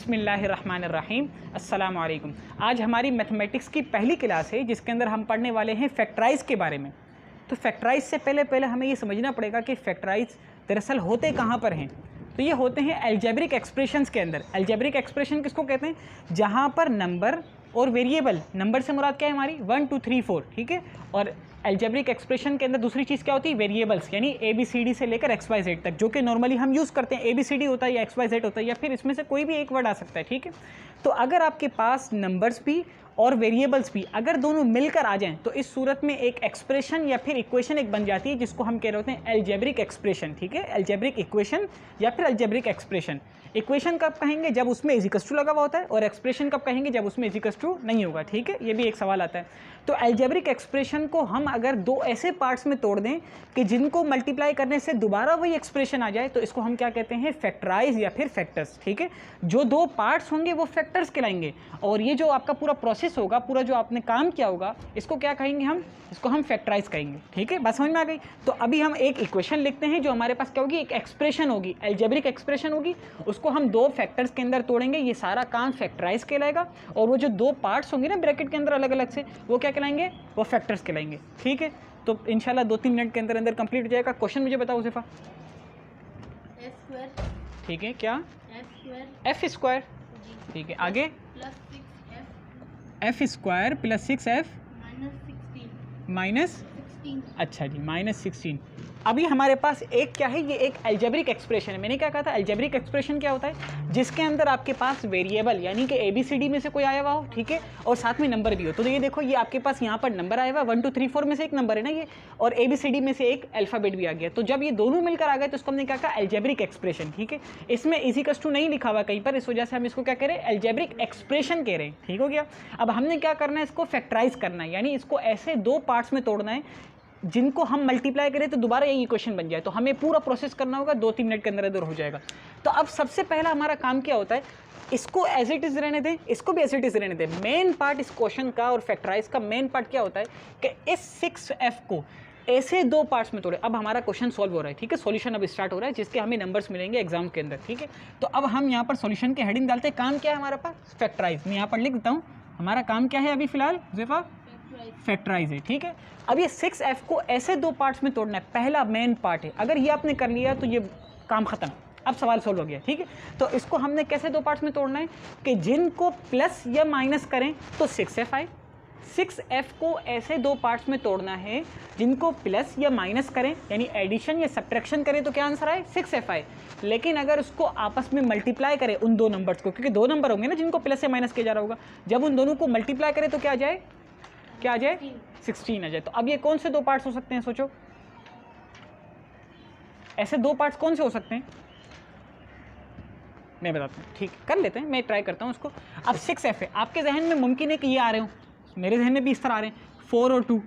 बिस्मिल्लाहिर्रहमानिर्रहीम अस्सलाम वालेकुम। आज हमारी मैथमेटिक्स की पहली क्लास है जिसके अंदर हम पढ़ने वाले हैं फैक्टराइज के बारे में। तो फैक्टराइज से पहले हमें ये समझना पड़ेगा कि फैक्टराइज दरअसल होते कहाँ पर हैं। तो ये होते हैं अलजेब्रिक एक्सप्रेशंस के अंदर। अलजेब्रिक एक्सप्रेशन किसको कहते हैं? जहाँ पर नंबर और वेरिएबल, नंबर से मुराद क्या है हमारी 1 2 3 4, ठीक है। और अलजेब्रिक एक्सप्रेशन के अंदर दूसरी चीज़ क्या होती है? वेरिएबल्स, यानी ABCD से लेकर XYZ तक, जो कि नॉर्मली हम यूज़ करते हैं। ABCD होता है या XYZ होता है या फिर इसमें से कोई भी एक वर्ड आ सकता है, ठीक है। तो अगर आपके पास नंबर्स भी और वेरिएबल्स भी अगर दोनों मिलकर आ जाएं तो इस सूरत में एक एक्सप्रेशन या फिर इक्वेशन एक बन जाती है जिसको हम कह रहे होते हैं अलजेब्रिक एक्सप्रेशन, ठीक है। अलजेब्रिक इक्वेशन या फिर अलजेब्रिक एक्सप्रेशन। इक्वेशन कब कहेंगे? जब उसमें इजिकस टू लगा हुआ होता है, और एक्सप्रेशन कब कहेंगे? जब उसमें इजिकस टू नहीं होगा, ठीक है। ये भी एक सवाल आता है। तो अलजेब्रिक एक्सप्रेशन को हम अगर दो ऐसे पार्ट्स में तोड़ दें कि जिनको मल्टीप्लाई करने से दोबारा वही एक्सप्रेशन आ जाए तो इसको हम क्या कहते हैं? फैक्टराइज या फिर फैक्टर्स, ठीक है। जो दो पार्ट्स होंगे वो फैक्टर्स कहलाएंगे, और ये जो आपका पूरा प्रोसेस होगा, पूरा जो आपने काम किया होगा, इसको क्या कहेंगे हम? इसको हम फैक्टराइज कहेंगे, ठीक है। बात समझ में आ गई? तो अभी हम एक इक्वेशन लिखते हैं जो हमारे पास क्या होगी? एक एक्सप्रेशन होगी, अलजेब्रिक एक्सप्रेशन होगी। उसको हम दो फैक्टर्स के अंदर तोड़ेंगे, ये सारा काम फैक्टराइज कहलाएगा। और वो जो दो पार्ट्स होंगे ना ब्रैकेट के अंदर अलग अलग से, वो क्या कहलाएंगे? वो फैक्टर्स कहलाएंगे, ठीक है। तो इंशाल्लाह 2-3 मिनट के अंदर अंदर कंप्लीट हो जाएगा। क्वेश्चन मुझे बताओ सिफा। ठीक है, क्या? एफ स्क्वायर, ठीक है। आगे F square plus 6f minus, अच्छा जी, -16। अभी हमारे पास एक क्या है? ये एक अलजेब्रिक एक्सप्रेशन है। मैंने क्या कहा था? अलजेब्रिक एक्सप्रेशन क्या होता है? जिसके अंदर आपके पास वेरिएबल यानी कि ABCD में से कोई आया हुआ हो, ठीक है, और साथ में नंबर भी हो। तो ये देखो, ये आपके पास यहाँ पर नंबर आया हुआ 1 2 3 4 में से एक नंबर है ना ये, और ABCD में से एक अल्फ़ाबेट भी आ गया। तो जब ये दोनों मिलकर आ गए तो उसको हमने क्या कहा? अलजेब्रिक एक्सप्रेशन, ठीक है। इसमें इजिकस टू नहीं लिखा हुआ कहीं पर, इस वजह से हम इसको क्या कह रहे हैं? अलजेब्रिक एक्सप्रेशन कह रहे हैं, ठीक हो गया। अब हमने क्या करना है? इसको फैक्टराइज करना है, यानी इसको ऐसे दो पार्ट्स में तोड़ना है जिनको हम मल्टीप्लाई करें तो दोबारा यही इक्वेशन बन जाए। तो हमें पूरा प्रोसेस करना होगा, 2-3 मिनट के अंदर अंदर हो जाएगा। तो अब सबसे पहला हमारा काम क्या होता है? इसको एज इट इज़ रहने दें, इसको भी एज इट इज़ रहने दें। मेन पार्ट इस क्वेश्चन का और फैक्टराइज का मेन पार्ट क्या होता है कि इस 6f को ऐसे दो पार्ट्स में तोड़े। अब हमारा क्वेश्चन सॉल्व हो रहा है, ठीक है। सॉल्यूशन अब स्टार्ट हो रहा है जिसके हमें नंबर्स मिलेंगे एग्जाम के अंदर, ठीक है। तो अब हम यहाँ पर सॉल्यूशन के हेडिंग डालते हैं। काम क्या है हमारे पास? फैक्टराइज। मैं यहाँ पर लिख देता हूँ हमारा काम क्या है अभी फिलहाल ज़ेफा? फैक्टराइज है, ठीक है। अब ये 6f को ऐसे दो पार्ट्स में तोड़ना है, पहला मेन पार्ट है। अगर ये आपने कर लिया तो ये काम खत्म, अब सवाल सोल्व हो गया, ठीक है। तो इसको हमने कैसे दो पार्ट्स में तोड़ना है कि जिनको प्लस या माइनस करें तो 6f आए। 6f को ऐसे दो पार्ट्स में तोड़ना है जिनको प्लस या माइनस करें, यानी एडिशन या सब्ट्रैक्शन करें तो क्या आंसर आए? 6f आए। लेकिन अगर उसको आपस में मल्टीप्लाई करें उन दो नंबर्स को, क्योंकि दो नंबर होंगे ना जिनको प्लस या माइनस किया जा रहा होगा, जब उन दोनों को मल्टीप्लाई करें तो क्या आ जाए? क्या आ जाए? 16 आ जाए। तो अब ये कौन से दो पार्ट्स हो सकते हैं? सोचो, ऐसे दो पार्ट्स कौन से हो सकते हैं? मैं बताता हूँ, ठीक कर लेते हैं, मैं ट्राई करता हूँ उसको। अब 6f है, आपके जहन में मुमकिन है कि ये आ रहे हो, मेरे जहन में भी इस तरह आ रहे हैं, 4 और 2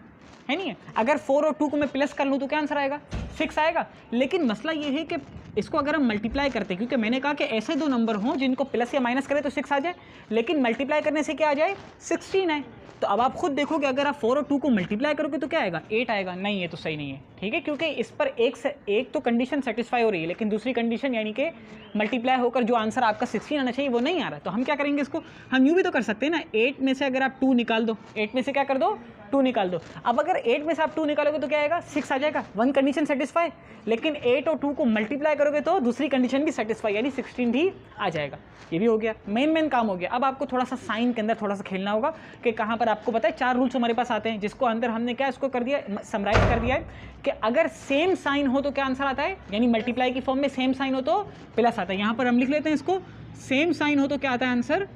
है नहीं है। अगर 4 और 2 को मैं प्लस कर लूँ तो क्या आंसर आएगा? 6 आएगा। लेकिन मसला ये है कि इसको अगर हम मल्टीप्लाई करते हैं, क्योंकि मैंने कहा कि ऐसे दो नंबर हों जिनको प्लस या माइनस करें तो 6 आ जाए, लेकिन मल्टीप्लाई करने से क्या आ जाए? 16 आए। तो अब आप खुद देखोगे, अगर आप 4 और 2 को मल्टीप्लाई करोगे तो क्या आएगा? 8 आएगा। नहीं, ये तो सही नहीं है, ठीक है, क्योंकि इस पर एक तो कंडीशन सेटिस्फाई हो रही है, लेकिन दूसरी कंडीशन यानी कि मल्टीप्लाई होकर जो आंसर आपका 16 आना चाहिए वो नहीं आ रहा। तो हम क्या करेंगे? इसको हम यूँ भी तो कर सकते हैं ना, 8 में से अगर आप 2 निकाल दो, 8 में से क्या कर दो? 2 निकाल दो। अब अगर 8 में से आप 2 निकालोगे तो क्या आएगा? 6 आ जाएगा। One condition satisfy. लेकिन 8 और 2 को मल्टीप्लाई करोगे तो दूसरी कंडीशन भी सेटिस्फाई, यानी 16 भी आ जाएगा। ये भी हो गया, मेन काम हो गया। अब आपको थोड़ा सा साइन के अंदर थोड़ा सा खेलना होगा कि कहाँ पर आपको पता है 4 रूल्स हमारे पास आते हैं, जिसको अंदर हमने क्या इसको कर दिया, समराइज कर दिया है कि अगर सेम साइन हो तो क्या आंसर आता है, यानी मल्टीप्लाई की फॉर्म में सेम साइन हो तो प्लस आता है। यहाँ पर हम लिख लेते हैं इसको, सेम साइन हो तो क्या आता है? आंसर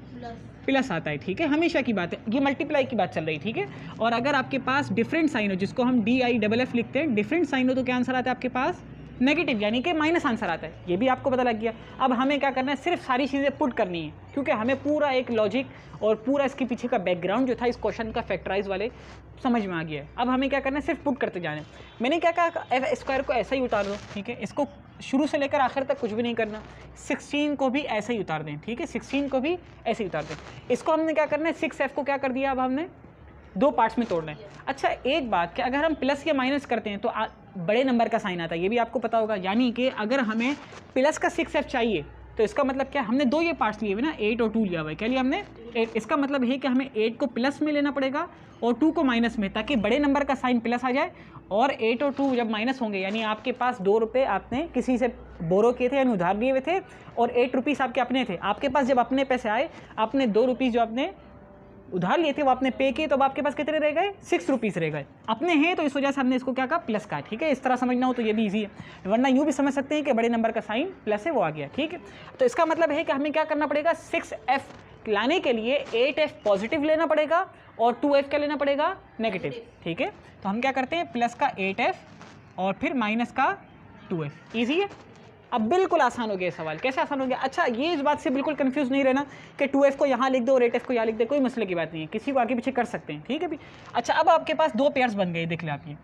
प्लस आता है, ठीक है। हमेशा की बात है, ये मल्टीप्लाई की बात चल रही है, ठीक है। और अगर आपके पास डिफरेंट साइन हो, जिसको हम DIFF लिखते हैं, डिफरेंट साइन हो तो क्या आंसर आता है आपके पास? नेगेटिव, यानी कि माइनस आंसर आता है। ये भी आपको पता लग गया। अब हमें क्या करना है? सिर्फ सारी चीज़ें पुट करनी है, क्योंकि हमें पूरा एक लॉजिक और पूरा इसके पीछे का बैकग्राउंड जो था इस क्वेश्चन का फैक्टराइज वाले समझ में आ गया है। अब हमें क्या करना है? सिर्फ पुट करते जाना है। मैंने क्या कहा? एफ स्क्वायर को ऐसा ही उतार दो, ठीक है। इसको शुरू से लेकर आखिर तक कुछ भी नहीं करना। 16 को भी ऐसे ही उतार दें, ठीक है। 16 को भी ऐसे ही उतार दें। इसको हमने क्या करना है? 6f को क्या कर दिया? अब हमने दो पार्ट्स में तोड़ना है। अच्छा, एक बात कि अगर हम प्लस या माइनस करते हैं तो बड़े नंबर का साइन आता है, ये भी आपको पता होगा। यानी कि अगर हमें प्लस का 6f चाहिए तो इसका मतलब क्या, हमने दो ये पार्ट्स लिए हुए ना, 8 और 2 लिया हुआ है। क्या लिया हमने? 8। इसका मतलब है कि हमें 8 को प्लस में लेना पड़ेगा और 2 को माइनस में, ताकि बड़े नंबर का साइन प्लस आ जाए। और 8 और 2 जब माइनस होंगे, यानी आपके पास 2 रुपये आपने किसी से बोरो किए थे, यानी उधार लिए हुए थे, और 8 रुपीज़ आपके अपने थे। आपके पास जब अपने पैसे आए, आपने 2 रुपीज़ जो आपने उधार लिए थे वो आपने पे किए, तो अब आपके पास कितने रह गए? 6 रुपीज़ रह गए। अपने हैं तो इस वजह से हमने इसको क्या कहा? प्लस का। ठीक है, इस तरह समझना हो तो ये भी इजी है, वरना यूँ भी समझ सकते हैं कि बड़े नंबर का साइन प्लस है, वो आ गया। ठीक है, तो इसका मतलब है कि हमें क्या करना पड़ेगा? 6f लाने के लिए 8f पॉजिटिव लेना पड़ेगा और 2f क्या लेना पड़ेगा? नेगेटिव। ठीक है, तो हम क्या करते हैं? प्लस का 8f और फिर माइनस का 2f। ईजी है। अब बिल्कुल आसान हो गया सवाल। कैसे आसान हो गया? अच्छा, ये इस बात से बिल्कुल कंफ्यूज नहीं रहना कि 2f को यहाँ लिख दो और 8f को यहाँ लिख दे, कोई मसले की बात नहीं है, किसी को आगे पीछे कर सकते हैं। ठीक है भी। अच्छा, अब आपके पास 2 पेयर्स बन गए, देख ले आप ये।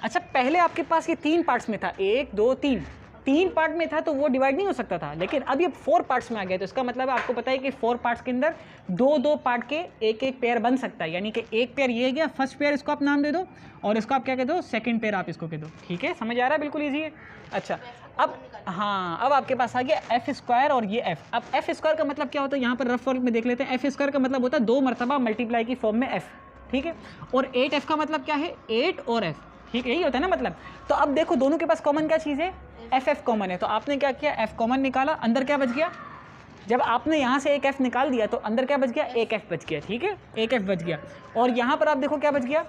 अच्छा, पहले आपके पास ये 3 पार्ट्स में था, 1 2 3 पार्ट में था, तो वो डिवाइड नहीं हो सकता था, लेकिन अब ये 4 पार्ट्स में आ गया। तो इसका मतलब आपको पता है कि 4 पार्ट्स के अंदर 2 पार्ट के एक पेयर बन सकता है, यानी कि एक पेयर ये गया, फर्स्ट पेयर इसको आप नाम दे दो, और इसको आप क्या कह दो? सेकंड पेयर आप इसको कह दो। ठीक है, समझ आ रहा है? बिल्कुल ईजी है। अच्छा, अब हाँ, अब आपके पास आ गया एफ स्क्वायर और ये एफ। अब एफ स्क्वायर का मतलब क्या होता है? यहाँ पर रफ वर्क में देख लेते हैं। एफ स्क्वायर का मतलब होता है 2 मरतबा मल्टीप्लाई की फॉर्म में एफ। ठीक है, और 8f का मतलब क्या है? 8 और f। ठीक है, यही होता है ना मतलब। तो अब देखो, दोनों के पास कॉमन क्या चीज़ है? एफ कॉमन है, तो आपने क्या किया? एफ कॉमन निकाला, अंदर क्या बच गया? जब आपने यहाँ से एक एफ निकाल दिया तो अंदर क्या बच गया? एक एफ बच गया। ठीक है, एक एफ बच गया, और यहाँ पर आप देखो क्या बच गया?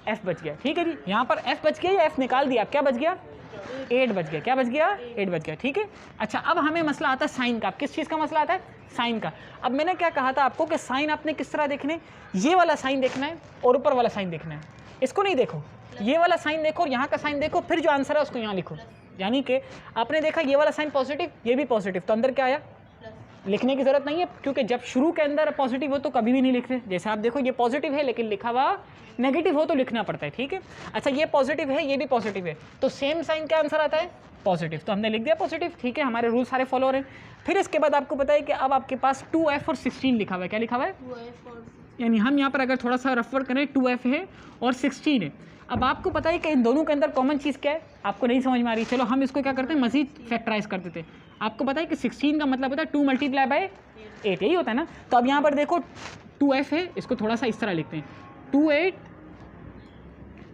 एफ बच गया। ठीक है जी, यहाँ पर एफ बच गया या एफ निकाल दिया, क्या बच गया? 8 बच गया। क्या बच गया? 8 बच गया। ठीक है, अच्छा, अब हमें मसला आता है साइन का। किस चीज़ का मसला आता है? साइन का। अब मैंने क्या कहा था आपको कि साइन आपने किस तरह देखने? ये वाला साइन देखना है और ऊपर वाला साइन देखना है। इसको नहीं देखो, ये वाला साइन देखो और यहाँ का साइन देखो, फिर जो आंसर है उसको यहाँ लिखो। यानी कि आपने देखा ये वाला साइन पॉजिटिव, ये भी पॉजिटिव, तो अंदर क्या आया? लिखने की जरूरत नहीं है, क्योंकि जब शुरू के अंदर पॉजिटिव हो तो कभी भी नहीं लिखते। जैसे आप देखो, ये पॉजिटिव है लेकिन लिखा हुआ नेगेटिव हो तो लिखना पड़ता है। ठीक है, अच्छा, ये पॉजिटिव है, ये भी पॉजिटिव है, तो सेम साइन क्या आंसर आता है? पॉजिटिव। तो हमने लिख दिया पॉजिटिव। ठीक है, हमारे रूल सारे फॉलो हो रहे हैं। फिर इसके बाद आपको पता है कि अब आपके पास 2f और 16 लिखा हुआ है। क्या लिखा हुआ है? यानी हम यहाँ पर अगर थोड़ा सा रफर करें, 2f है और 16 है। अब आपको पता है कि इन दोनों के अंदर कॉमन चीज़ क्या है? आपको नहीं समझ में आ रही, चलो हम इसको क्या करते हैं? मजीद फैक्टराइज कर देते हैं। आपको पता है कि 16 का मतलब होता है 2 मल्टीप्लाई बाय 8, यही होता है ना। तो अब यहाँ पर देखो 2f है, इसको थोड़ा सा इस तरह लिखते हैं, 28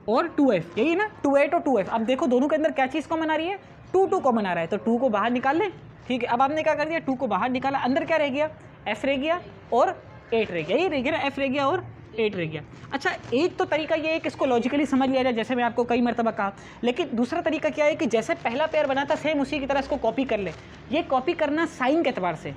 और 2f, यही ना, 28 और 2f। अब देखो दोनों के अंदर क्या चीज़ कॉमन आ रही है? 2 कॉमन आ रहा है, तो 2 को बाहर निकाल लें। ठीक है, अब आपने क्या कर दिया? 2 को बाहर निकाला, अंदर क्या रह गया? f रह गया और 8 रह गया, यही रह गया ना, f रह गया और 8 रह गया। अच्छा, एक तो तरीका ये है कि इसको लॉजिकली समझ लिया जाए, जैसे मैं आपको कई मरतबा कहा, लेकिन दूसरा तरीका क्या है कि जैसे पहला पेयर बना था सेम उसी की तरह इसको कॉपी कर ले। ये कॉपी करना साइन के एतबार से,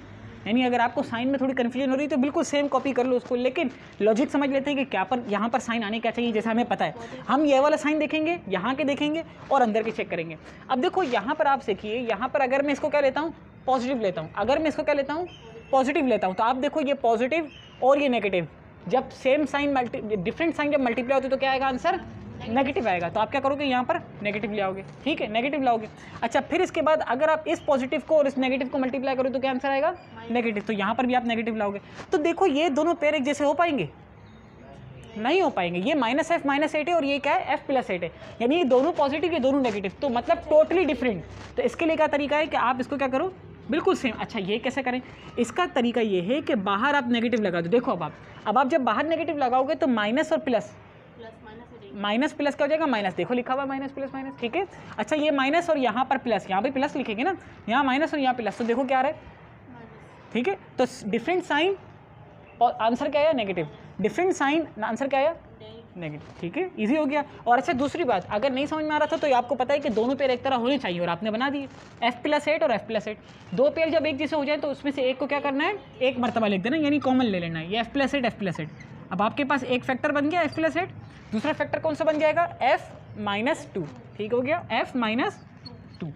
यानी अगर आपको साइन में थोड़ी कन्फ्यूजन हो रही है तो बिल्कुल सेम कॉपी कर लो उसको, लेकिन लॉजिक समझ लेते हैं कि क्या पर यहाँ पर साइन आने क्या चाहिए। जैसे हमें पता है, हम ये वाला साइन देखेंगे, यहाँ के देखेंगे और अंदर के चेक करेंगे। अब देखो यहाँ पर आप सीखिए, यहाँ पर अगर मैं इसको क्या लेता हूँ? पॉजिटिव लेता हूँ। अगर मैं इसको क्या लेता हूँ? पॉजिटिव लेता हूँ, तो आप देखो ये पॉजिटिव और ये नेगेटिव, जब सेम साइन डिफरेंट साइन जब मल्टीप्लाई होते तो क्या आएगा? आंसर नेगेटिव आएगा। तो आप क्या करोगे? यहाँ पर नेगेटिव ले आओगे। ठीक है, नेगेटिव लाओगे। अच्छा, फिर इसके बाद अगर आप इस पॉजिटिव को और इस नेगेटिव को मल्टीप्लाई करो तो क्या आंसर आएगा? नेगेटिव। तो यहाँ पर भी आप नेगेटिव लाओगे। तो देखो ये दोनों पेयर एक जैसे हो पाएंगे? नहीं हो पाएंगे। ये -f -8 है और ये क्या है? f + 8 है, यानी ये दोनों पॉजिटिव, ये दोनों नेगेटिव, तो मतलब टोटली डिफरेंट। तो इसके लिए क्या तरीका है कि आप इसको क्या करो? बिल्कुल सेम। अच्छा, ये कैसे करें? इसका तरीका ये है कि बाहर आप नेगेटिव लगा दो। देखो अब आप जब बाहर नेगेटिव लगाओगे तो माइनस और प्लस, माइनस प्लस क्या हो जाएगा? माइनस। देखो लिखा हुआ माइनस प्लस माइनस। ठीक है, अच्छा, ये माइनस और यहाँ पर प्लस, यहाँ भी प्लस लिखेंगे ना, यहाँ माइनस और यहाँ प्लस, तो देखो क्या आ रहा है? ठीक है, तो डिफरेंट साइन और आंसर क्या आया? नेगेटिव। डिफरेंट साइन, आंसर क्या आया? नेगेटिव। ठीक है, इजी हो गया। और अच्छा, दूसरी बात, अगर नहीं समझ में आ रहा था तो आपको पता है कि दोनों पेयर एक तरह होने चाहिए, और आपने बना दिए f + 8 और f + 8। दो पेयर जब एक जैसे हो जाए तो उसमें से एक को क्या करना है? एक मरतबा लिख देना, यानी कॉमन ले लेना है। ये f + 8 f + 8। अब आपके पास एक फैक्टर बन गया f + 8, दूसरा फैक्टर कौन सा बन जाएगा? f - 2। ठीक हो गया, f - 2।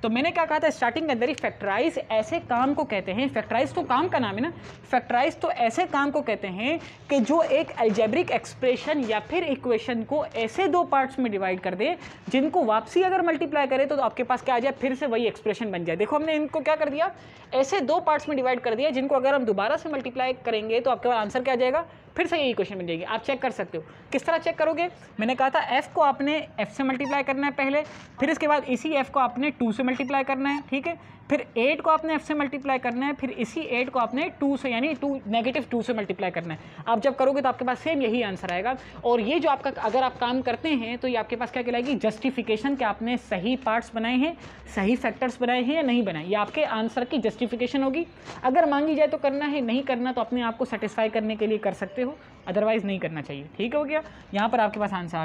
तो मैंने क्या कहा था स्टार्टिंग के अंदर ही, फैक्टराइज ऐसे काम को कहते हैं, फैक्टराइज तो काम का नाम है ना, फैक्टराइज तो ऐसे काम को कहते हैं कि जो एक अलजेब्रिक एक्सप्रेशन या फिर इक्वेशन को ऐसे 2 पार्ट्स में डिवाइड कर दे जिनको वापसी अगर मल्टीप्लाई करे तो आपके पास क्या आ जाए? फिर से वही एक्सप्रेशन बन जाए। देखो हमने इनको क्या कर दिया? ऐसे 2 पार्ट्स में डिवाइड कर दिया जिनको अगर हम दोबारा से मल्टीप्लाई करेंगे तो आपके पास आंसर क्या आ जाएगा? फिर से यही इक्वेशन बन जाएगी। आप चेक कर सकते हो। किस तरह चेक करोगे? मैंने कहा था f को आपने f से मल्टीप्लाई करना है पहले, फिर इसके बाद इसी f को आपने 2 से मल्टीप्लाई करना है। ठीक है, फिर 8 को आपने f से मल्टीप्लाई करना है, फिर इसी 8 को आपने 2 से यानी -2 से मल्टीप्लाई करना है। आप जब करोगे तो आपके पास सेम यही आंसर आएगा। और ये जो आपका अगर आप काम करते हैं तो ये आपके पास क्या कहलाएगी, जस्टिफिकेशन, कि आपने सही पार्ट्स बनाए हैं, सही फैक्टर्स बनाए हैं या नहीं बनाए, ये आपके आंसर की जस्टिफिकेशन होगी। अगर मांगी जाए तो करना है, नहीं करना तो अपने आप को सेटिस्फाई करने के लिए कर सकते हो, अदरवाइज नहीं करना चाहिए। ठीक हो गया, यहाँ पर आपके पास आंसर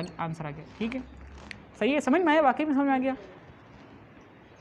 आ गया। ठीक है, सही है, समझ में आया, वाकई में समझ में आ गया।